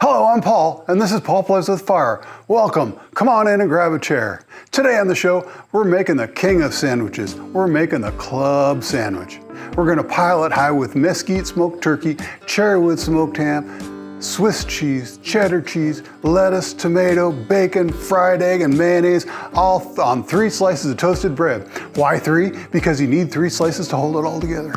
Hello, I'm Paul, and this is Paul Plays with Fire. Welcome. Come on in and grab a chair. Today on the show, we're making the king of sandwiches. We're making the club sandwich. We're gonna pile it high with mesquite smoked turkey, cherrywood smoked ham, Swiss cheese, cheddar cheese, lettuce, tomato, bacon, fried egg, and mayonnaise, all on 3 slices of toasted bread. Why 3? Because you need 3 slices to hold it all together.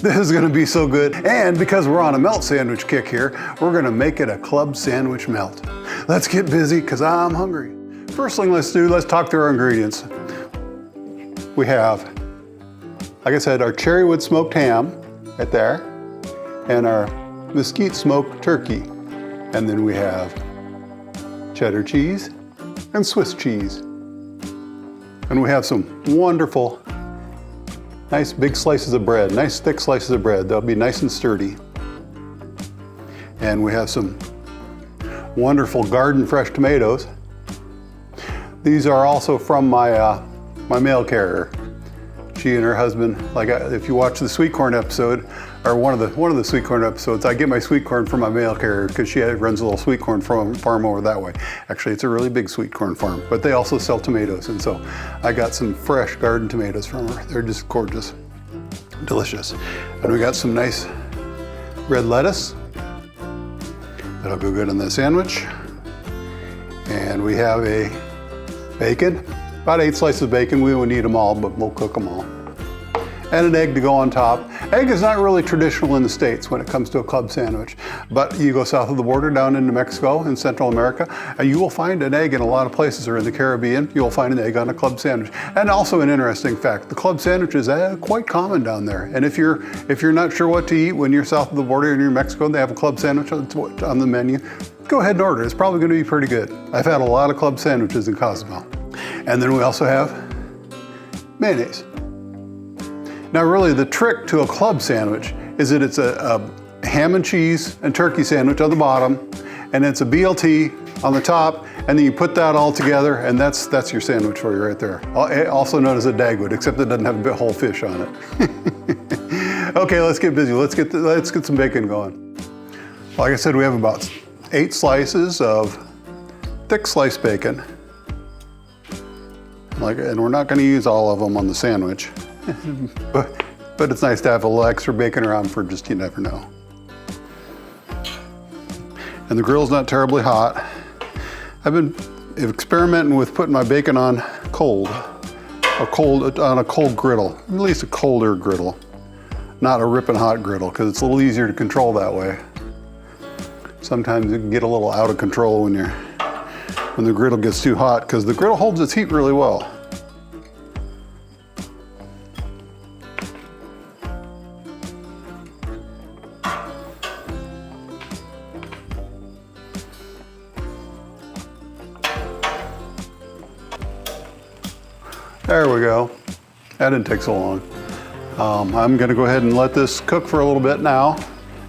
This is gonna be so good. And because we're on a melt sandwich kick here, we're gonna make it a club sandwich melt. Let's get busy, because I'm hungry. First thing let's talk through our ingredients. We have, like I said, our cherrywood smoked ham right there, and our mesquite smoked turkey. And then we have cheddar cheese and Swiss cheese. And we have some wonderful, nice big slices of bread, nice thick slices of bread. They'll be nice and sturdy. And we have some wonderful garden fresh tomatoes. These are also from my mail carrier. She and her husband, if you watch the sweet corn episode, or one of the sweet corn episodes, I get my sweet corn from my mail carrier because she runs a little sweet corn farm over that way. Actually, it's a really big sweet corn farm, but they also sell tomatoes, and so I got some fresh garden tomatoes from her. They're just gorgeous, delicious. And we got some nice red lettuce. That'll go good on the sandwich. And we have a bacon, about 8 slices of bacon. We won't need them all, but we'll cook them all. And an egg to go on top. Egg is not really traditional in the States when it comes to a club sandwich, but you go south of the border down into Mexico and Central America, and you will find an egg in a lot of places, or in the Caribbean, you'll find an egg on a club sandwich. And also an interesting fact, the club sandwich is quite common down there. And if you're not sure what to eat when you're south of the border and you're in Mexico and they have a club sandwich on the menu, go ahead and order. It's probably gonna be pretty good. I've had a lot of club sandwiches in Cozumel. And then we also have mayonnaise. Now really the trick to a club sandwich is that it's a ham and cheese and turkey sandwich on the bottom, and it's a BLT on the top, and then you put that all together, and that's your sandwich for you right there. Also known as a Dagwood, except it doesn't have a whole fish on it. Okay, let's get busy. Let's get some bacon going. Like I said, we have about 8 slices of thick sliced bacon. And we're not gonna use all of them on the sandwich. but it's nice to have a little extra bacon around for just, you never know. And the grill's not terribly hot. I've been experimenting with putting my bacon on on a cold griddle, at least a colder griddle, not a ripping hot griddle, because it's a little easier to control that way. Sometimes it can get a little out of control when the griddle gets too hot, because the griddle holds its heat really well. There we go. That didn't take so long. I'm gonna go ahead and let this cook for a little bit now.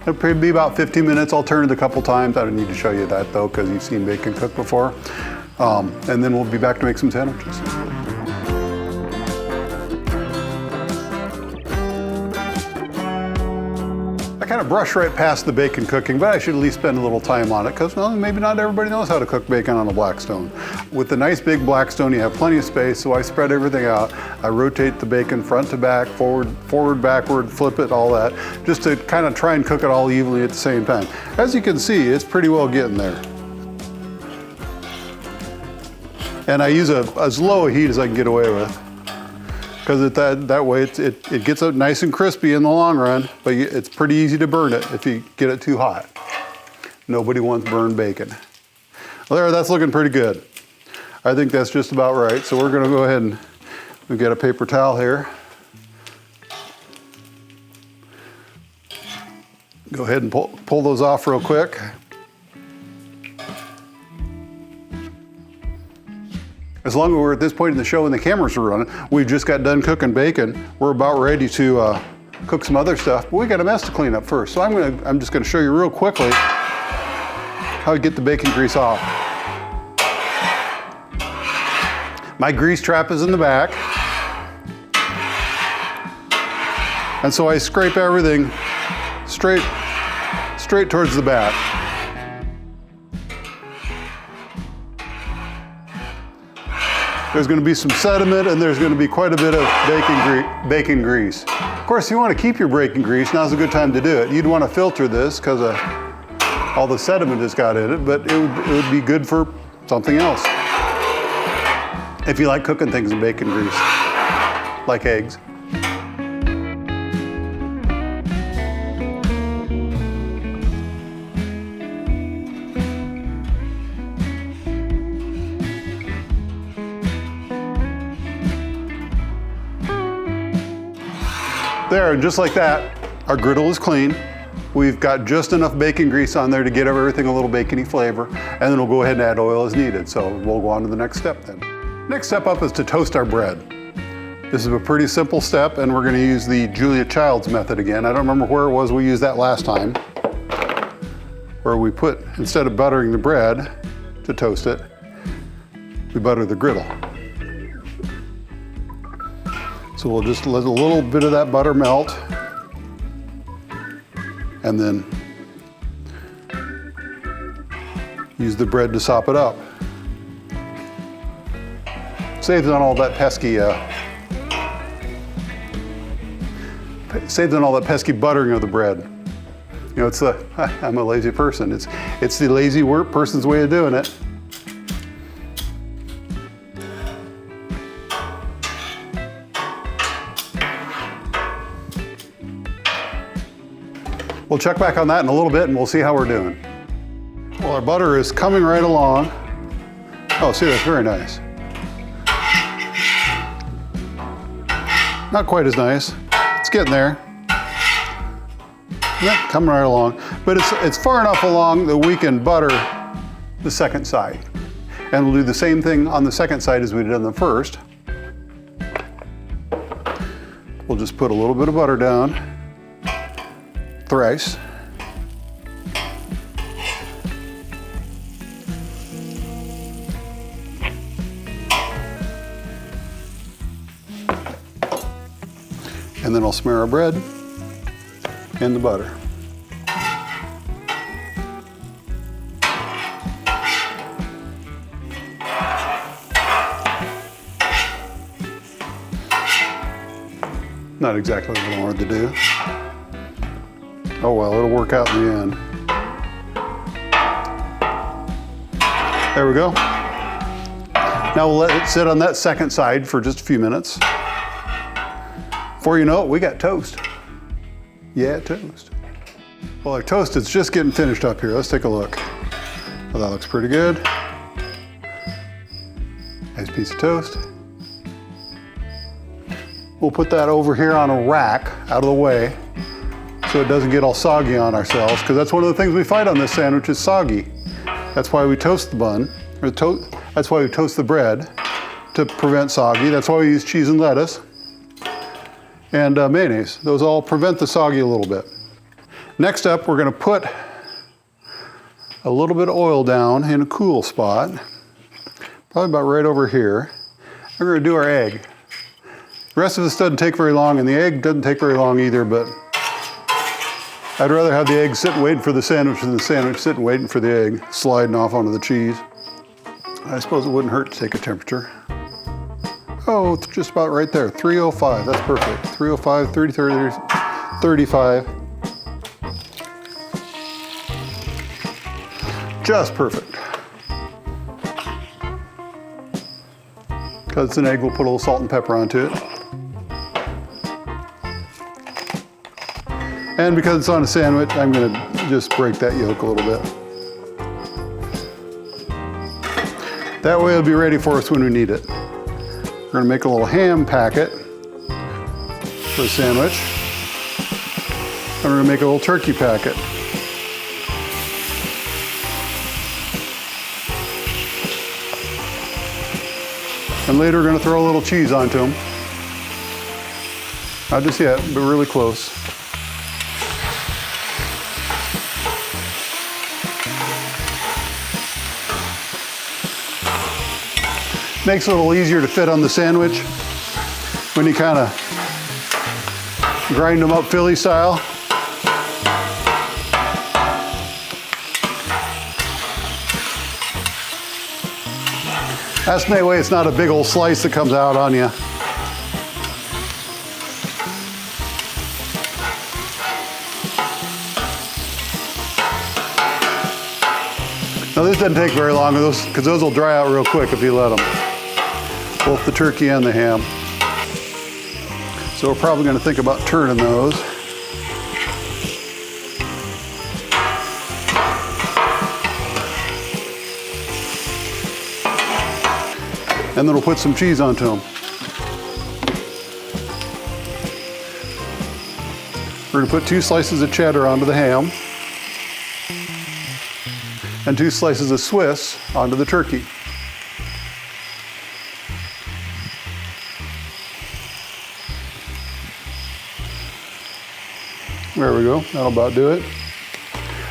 It'll probably be about 15 minutes. I'll turn it a couple times. I don't need to show you that though, because you've seen bacon cook before. And then we'll be back to make some sandwiches. I kind of brush right past the bacon cooking, but I should at least spend a little time on it, because maybe not everybody knows how to cook bacon on a Blackstone. With the nice big Blackstone, you have plenty of space, so I spread everything out. I rotate the bacon front to back, forward, backward, flip it, all that, just to kind of try and cook it all evenly at the same time. As you can see, it's pretty well getting there. And I use as low a heat as I can get away with, because that way it gets up nice and crispy in the long run, but it's pretty easy to burn it if you get it too hot. Nobody wants burned bacon. Well, there, that's looking pretty good. I think that's just about right. So we're gonna go ahead and we get a paper towel here. Go ahead and pull those off real quick. As long as we're at this point in the show and the cameras are running, we've just got done cooking bacon. We're about ready to cook some other stuff, but we got a mess to clean up first. So I'm just gonna show you real quickly how to get the bacon grease off. My grease trap is in the back. And so I scrape everything straight towards the back. There's going to be some sediment and there's going to be quite a bit of bacon grease. Of course, you want to keep your bacon grease. Now's a good time to do it. You'd want to filter this because all the sediment has got in it, but it would be good for something else. If you like cooking things in bacon grease, like eggs. There, and just like that, our griddle is clean. We've got just enough bacon grease on there to get everything a little bacony flavor, and then we'll go ahead and add oil as needed. So we'll go on to the next step then. Next step up is to toast our bread. This is a pretty simple step, and we're going to use the Julia Childs method again. I don't remember where it was we used that last time, where we put, instead of buttering the bread to toast it, we butter the griddle. So we'll just let a little bit of that butter melt, and then use the bread to sop it up. Saves on all that pesky, buttering of the bread. You know, it's I'm a lazy person. It's the lazy person's way of doing it. We'll check back on that in a little bit and we'll see how we're doing. Well, our butter is coming right along. Oh, see, that's very nice. Not quite as nice. It's getting there. Yep, coming right along. But it's far enough along that we can butter the second side. And we'll do the same thing on the second side as we did on the first. We'll just put a little bit of butter down. Thrice. And then I'll smear our bread and the butter. Not exactly what I wanted to do. Oh well, it'll work out in the end. There we go. Now we'll let it sit on that second side for just a few minutes. Before you know it, we got toast. Yeah, toast. Well, our toast is just getting finished up here. Let's take a look. Well, that looks pretty good. Nice piece of toast. We'll put that over here on a rack out of the way so it doesn't get all soggy on ourselves, because that's one of the things we fight on this sandwich is soggy. That's why we toast the bun, or that's why we toast the bread, to prevent soggy. That's why we use cheese and lettuce and mayonnaise. Those all prevent the soggy a little bit. Next up, we're gonna put a little bit of oil down in a cool spot, probably about right over here. We're gonna do our egg. The rest of this doesn't take very long, and the egg doesn't take very long either, but I'd rather have the egg sitting waiting for the sandwich than the sandwich sitting waiting for the egg, sliding off onto the cheese. I suppose it wouldn't hurt to take a temperature. Oh, it's just about right there, 305, that's perfect. 305, 30, 30, 35. Just perfect. Because it's an egg, we'll put a little salt and pepper onto it. And because it's on a sandwich, I'm gonna just break that yolk a little bit. That way it'll be ready for us when we need it. We're gonna make a little ham packet for a sandwich. And we're gonna make a little turkey packet. And later we're gonna throw a little cheese onto them. Not just yet, but really close. Makes it a little easier to fit on the sandwich when you kind of grind them up Philly style. That's that way it's not a big old slice that comes out on you. Now this doesn't take very long because those will dry out real quick if you let them. Both the turkey and the ham. So we're probably going to think about turning those. And then we'll put some cheese onto them. We're going to put 2 slices of cheddar onto the ham and 2 slices of Swiss onto the turkey. There we go, that'll about do it.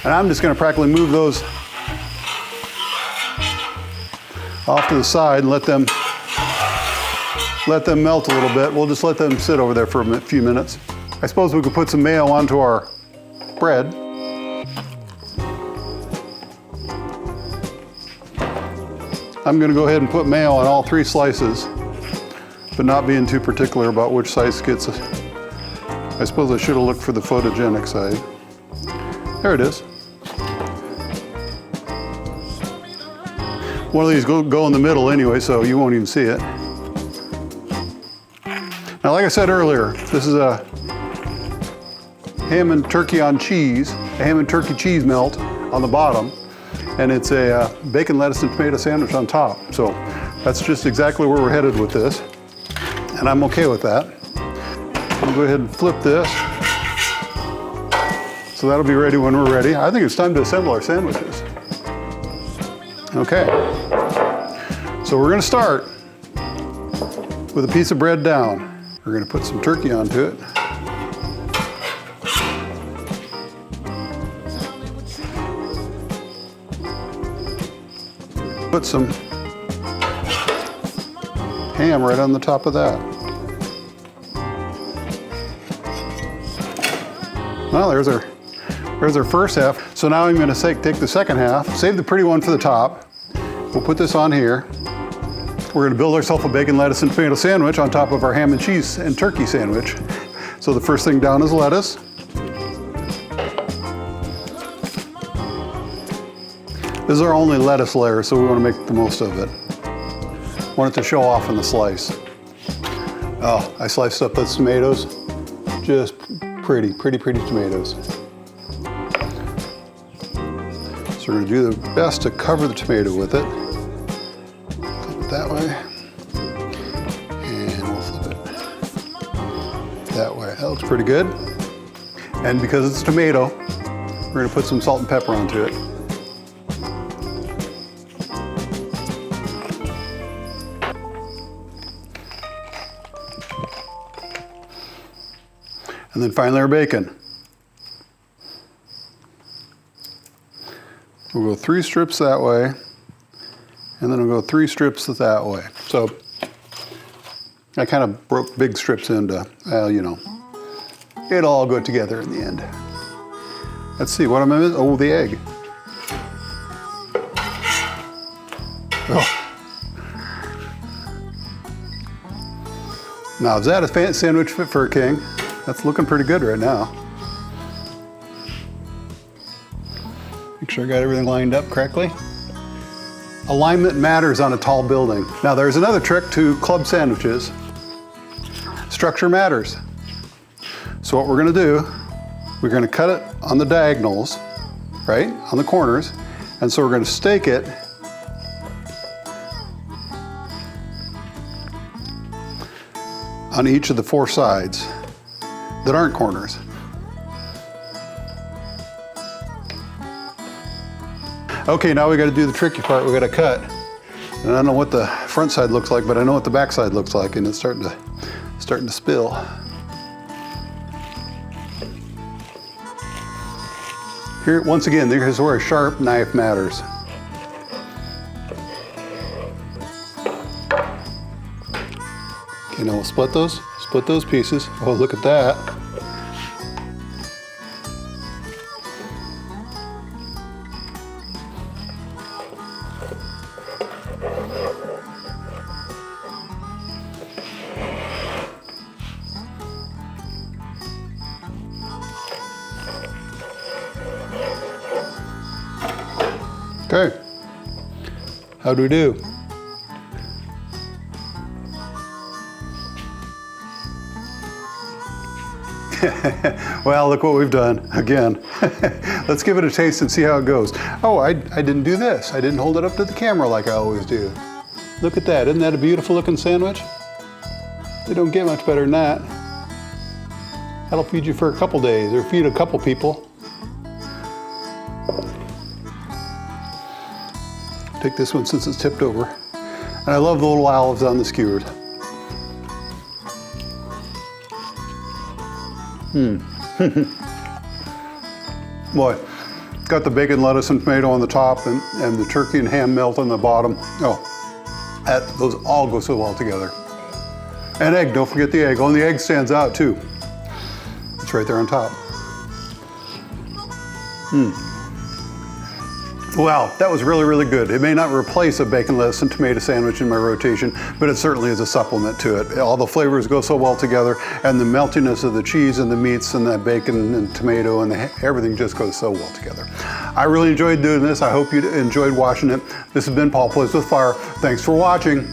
And I'm just going to practically move those off to the side and let them melt a little bit. We'll just let them sit over there for a few minutes. I suppose we could put some mayo onto our bread. I'm going to go ahead and put mayo on all 3 slices, but not being too particular about which slice gets it. I suppose I should have looked for the photogenic side. There it is. One of these go in the middle anyway, so you won't even see it. Now, like I said earlier, this is a ham and turkey on cheese, a ham and turkey cheese melt on the bottom, and it's a bacon, lettuce, and tomato sandwich on top. So that's just exactly where we're headed with this, and I'm okay with that. I'll go ahead and flip this. So that'll be ready when we're ready. I think it's time to assemble our sandwiches. Okay, so we're gonna start with a piece of bread down. We're gonna put some turkey onto it. Put some ham right on the top of that. Well, there's our first half. So now I'm gonna take the second half, save the pretty one for the top. We'll put this on here. We're gonna build ourselves a bacon, lettuce, and tomato sandwich on top of our ham and cheese and turkey sandwich. So the first thing down is lettuce. This is our only lettuce layer, so we wanna make the most of it. Want it to show off in the slice. Oh, I sliced up those tomatoes. Just pretty tomatoes. So we're gonna do the best to cover the tomato with it. Flip it that way. And we'll flip it that way. That looks pretty good. And because it's tomato, we're gonna put some salt and pepper onto it. And then finally our bacon. We'll go 3 strips that way, and then we'll go 3 strips that way. So I kind of broke big strips into, you know, it'll all go together in the end. Let's see, what am I missing? Oh, the egg. Oh. Now, is that a fancy sandwich fit for a king? That's looking pretty good right now. Make sure I got everything lined up correctly. Alignment matters on a tall building. Now there's another trick to club sandwiches. Structure matters. So what we're gonna do, we're gonna cut it on the diagonals, right? On the corners. And so we're gonna stake it on each of the 4 sides that aren't corners. Okay, now we got to do the tricky part. We got to cut. And I don't know what the front side looks like, but I know what the back side looks like, and it's starting to spill. Here, once again, here's where a sharp knife matters. Okay, now we'll split those pieces. Oh, look at that. Okay, how do we do? Well, look what we've done again. Let's give it a taste and see how it goes. Oh, I didn't do this. I didn't hold it up to the camera like I always do. Look at that. Isn't that a beautiful looking sandwich? They don't get much better than that. That'll feed you for a couple days or feed a couple people. Take this one since it's tipped over. And I love the little olives on the skewers. Boy, got the bacon, lettuce, and tomato on the top and the turkey and ham melt on the bottom. Oh, those all go so well together. And egg, don't forget the egg. Oh, and the egg stands out too. It's right there on top. Wow, that was really, really good. It may not replace a bacon, lettuce, and tomato sandwich in my rotation, but it certainly is a supplement to it. All the flavors go so well together, and the meltiness of the cheese and the meats and that bacon and tomato and everything just goes so well together. I really enjoyed doing this. I hope you enjoyed watching it. This has been Paul Plays with Fire. Thanks for watching.